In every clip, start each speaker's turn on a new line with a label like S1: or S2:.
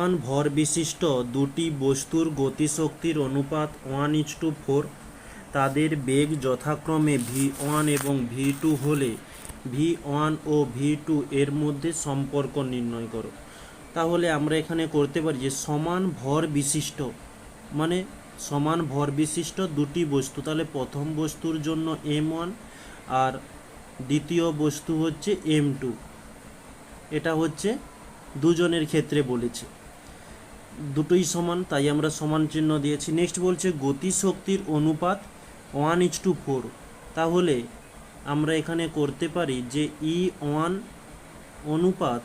S1: সমান ভর বিশিষ্ট দুটি বস্তুর গতিশক্তির অনুপাত 1:4, তাদের বেগ যথাক্রমে v1 এবং v2 হলে v1 ও v2 এর মধ্যে সম্পর্ক নির্ণয় করো। তাহলে আমরা এখানে করতে পারি যে সমান ভর বিশিষ্ট মানে সমান ভর বিশিষ্ট দুটি বস্তু, তাহলে প্রথম বস্তুর জন্য m1 আর দ্বিতীয় বস্তু হচ্ছে m2। এটা হচ্ছে দুজনের ক্ষেত্রে বলেছে, দুটোই সমান, তাই আমরা সমান চিহ্ন দিয়েছি। নেক্সট বলছে গতিশক্তির অনুপাত 1:4, তাহলে আমরা এখানে করতে পারি যে E1 অনুপাত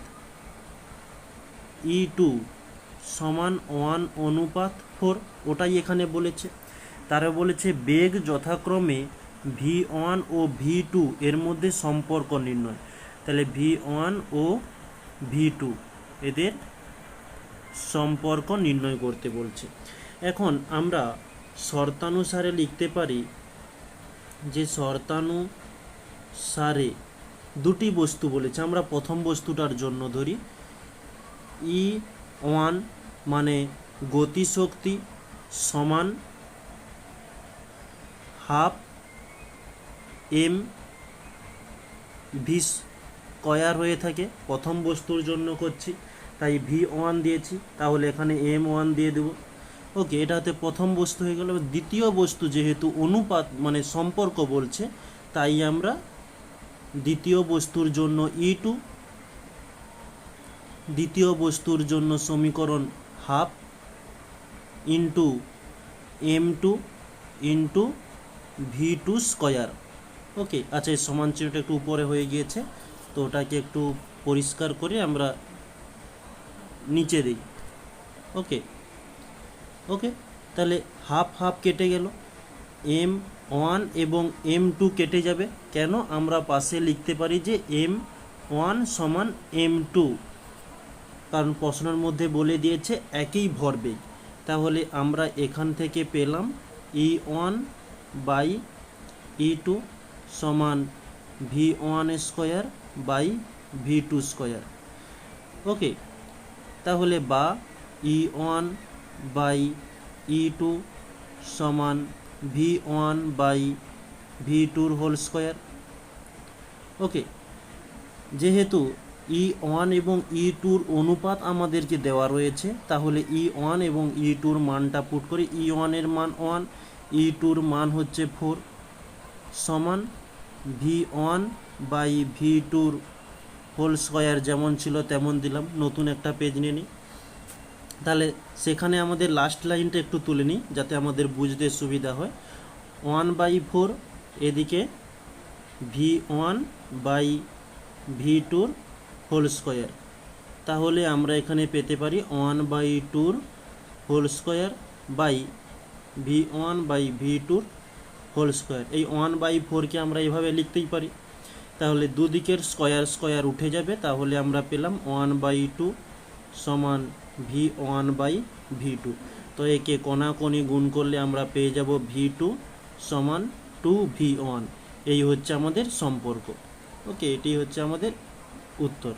S1: E2 সমান 1:4, ওটাই এখানে বলেছে। তারা বলেছে বেগ যথাক্রমে v1 ও v2 এর মধ্যে সম্পর্ক নির্ণয়, তাহলে v1 ও v2 এদের সম্পর্ক নির্ণয় করতে বলছে। এখন আমরা শর্তানুসারে লিখতে পারি যে শর্তানুসারে দুটি বস্তু বলেছে, আমরা প্রথম বস্তুটার জন্য ধরি E1 মানে গতিশক্তি সমান হাফ mv স্কয়ার হয়ে থাকে, প্রথম বস্তুর জন্য করছি তাই v1 দিয়েছি, তাহলে এখানে m1 দিয়ে দেব। ওকে, এটা হতে প্রথম বস্তু হয়ে গেল। দ্বিতীয় বস্তু যেহেতু অনুপাত মানে সম্পর্ক বলছে, তাই আমরা দ্বিতীয় বস্তুর জন্য E2, দ্বিতীয় বস্তুর জন্য সমীকরণ half into m2 into v2 square. Okay, আচ্ছা, এই সমান চিহ্নটা একটু উপরে হয়ে গিয়েছে, তো ওটাকে একটু পরিষ্কার করে আমরা নিচে দিই। ওকে ওকে, তাহলে হাফ হাফ কেটে গেল, m1 এবং m2 কেটে যাবে। কেন? আমরা পাশে লিখতে পারি যে m1 সমান m2, কারণ প্রশ্নের মধ্যে বলে দিয়েছে একই ভরবেগ। তাহলে আমরা এখান থেকে পেলাম E1 বাই E2 সমান v1 square by v2 square. ওকে, তাহলে বা E1 বাই E2 সমান v1 by v2 whole square. ওকে, যেহেতু E1 এবং E2 অনুপাত আমাদেরকে দেওয়া রয়েছে, তাহলে E1 এবং E2 মানটা পুট করি। E1 এর মান 1, E2 মান হচ্ছে 4 সমান v1 by v2 whole square, যেমন ছিল তেমন দিলাম। নতুন একটা পেজ নিয়ে নিই, তাহলে সেখানে আমাদের লাস্ট লাইনটা একটু তুলে নিই যাতে আমাদের বুঝতে সুবিধা হয়। 1/4 এদিকে v1 by v2 whole square, তাহলে আমরা এখানে পেতে পারি 1/2 whole square by v1 by v2 whole square. এই 1/4কে আমরা এইভাবে লিখতেই পারি, তাহলে দুদিকের স্কয়ার স্কয়ার উঠে যাবে, তাহলে আমরা পেলাম 1/2 সমান v1 বাই v2। তো একে কোণাকোণি গুণ করলে আমরা পেয়ে যাব v2 সমান 2v1। এই হচ্ছে আমাদের সম্পর্ক। ওকে, এটি হচ্ছে আমাদের উত্তর।